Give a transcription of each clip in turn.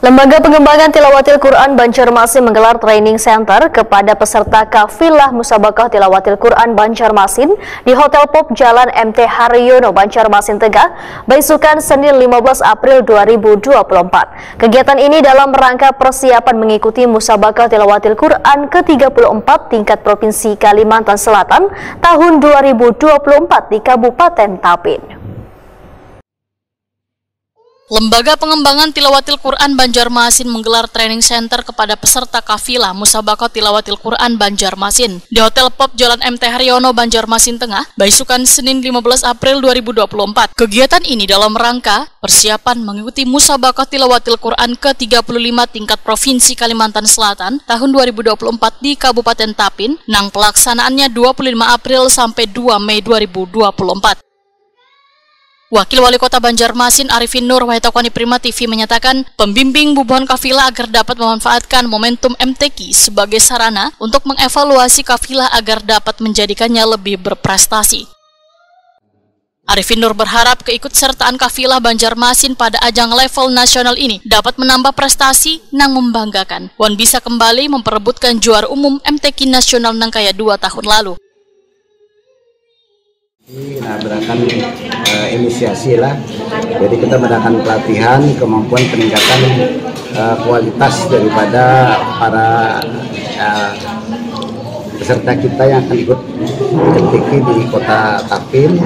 Lembaga Pengembangan Tilawatil Quran Banjarmasin menggelar training center kepada peserta kafilah Musabaqah Tilawatil Quran Banjarmasin di Hotel Pop Jalan MT Haryono, Banjarmasin Tengah, Baisukan Senin 15 April 2024. Kegiatan ini dalam rangka persiapan mengikuti Musabaqah Tilawatil Quran ke-34 tingkat Provinsi Kalimantan Selatan tahun 2024 di Kabupaten Tapin. Lembaga Pengembangan Tilawatil Quran Banjarmasin menggelar training center kepada peserta kafilah Musabaqah Tilawatil Quran Banjarmasin di Hotel Pop Jalan MT Haryono, Banjarmasin Tengah, Baisukan Senin 15 April 2024. Kegiatan ini dalam rangka persiapan mengikuti Musabaqah Tilawatil Quran ke-35 tingkat Provinsi Kalimantan Selatan tahun 2024 di Kabupaten Tapin, nang pelaksanaannya 25 April sampai 2 Mei 2024. Wakil Wali Kota Banjarmasin Arifin Nur Wahitakwani Prima TV menyatakan pembimbing bubuhan kafilah agar dapat memanfaatkan momentum MTQ sebagai sarana untuk mengevaluasi kafilah agar dapat menjadikannya lebih berprestasi. Arifin Nur berharap keikutsertaan kafilah Banjarmasin pada ajang level nasional ini dapat menambah prestasi nang membanggakan. Wan bisa kembali memperebutkan juara umum MTQ nasional nang kaya 2 tahun lalu. Nah, berdasarkan inisiasi lah, jadi kita mengadakan pelatihan kemampuan peningkatan kualitas daripada para peserta kita yang akan ikut MTQ di Kota Tapin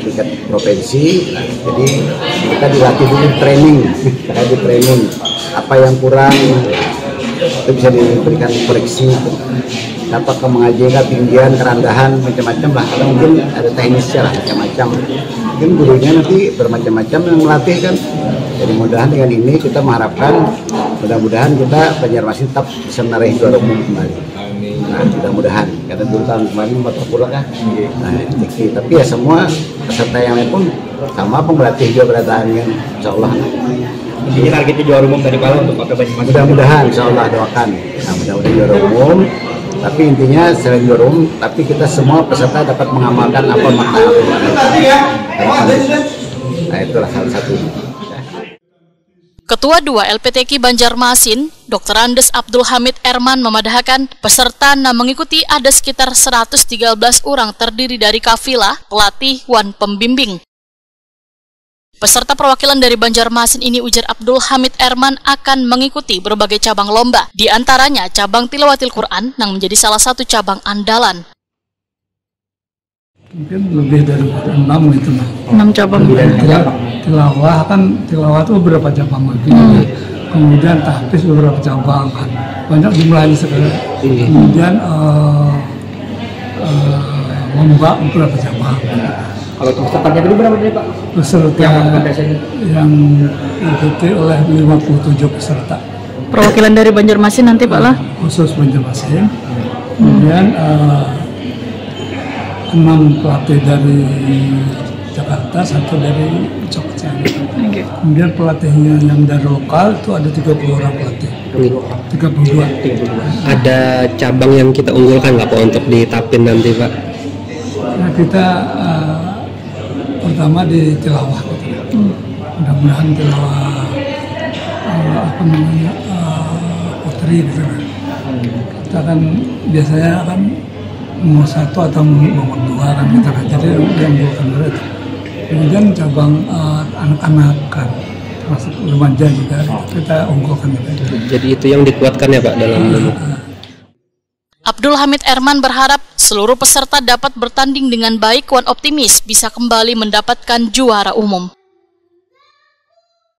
tingkat provinsi. Nah, jadi kita dilatih dulu training apa yang kurang itu bisa diberikan koreksi. Apakah mengaji ketinggian, kerendahan, macam-macam lah. Karena mungkin ada teknisnya lah, macam-macam. Mungkin gurunya nanti bermacam-macam yang melatih kan. Jadi mudah-mudahan dengan ini kita mengharapkan, mudah-mudahan kita Banjarmasin tetap bisa meraih juara umum kembali. Nah, mudah-mudahan. Karena dulu tahun kemarin batal pulang kan. Nah, tapi ya semua peserta yang lain pun sama pelatih juga berdatangan kan. Insya Allah. Ini targetnya juara umum tadi Pak untuk pakai Banjarmasin. Mudah-mudahan, Insya Allah doakan. Nah, mudah-mudahan juara umum. Tapi intinya selain juara umum, tapi kita semua peserta dapat mengamalkan apa makna Nah, itulah salah satu. Ketua 2 LPTQ Banjarmasin, Dr. Andes Abdul Hamid Erman memadahkan peserta mengikuti ada sekitar 113 orang terdiri dari kafilah, pelatih, wan pembimbing. Peserta perwakilan dari Banjarmasin ini, ujar Abdul Hamid Erman, akan mengikuti berbagai cabang lomba, di antaranya cabang Tilawatil Quran yang menjadi salah satu cabang andalan. Mungkin lebih dari 6 itu lah. 6 cabang. Tilawah itu beberapa cabang lagi. Kemudian tahfiz beberapa cabang kan. Banyak jumlahnya sekarang. Kemudian lomba beberapa cabang. Kalau pesertanya dulu berapa nih Pak? Peserta yang diikuti oleh 57 peserta. Perwakilan dari Banjarmasin nanti Pak lah? Khusus Banjarmasin. Kemudian 6 pelatih dari Jakarta, 1 dari Jogja. Kemudian pelatihnya yang dari lokal itu ada 30 orang pelatih. 32. Ada cabang yang kita unggulkan nggak Pak untuk di Tapin nanti Pak? Nah, kita pertama di tilawah, mudah-mudahan tilawah putri gitu. Kita kan biasanya kan nomor 1 atau nomor 2 kan kita kan, jadi yang bukan berat. Kemudian cabang anak-anak kan termasuk remaja juga kita unggulkan juga. Jadi itu yang dikuatkan ya Pak dalam Abdul Hamid Erman berharap seluruh peserta dapat bertanding dengan baik. Wan optimis bisa kembali mendapatkan juara umum.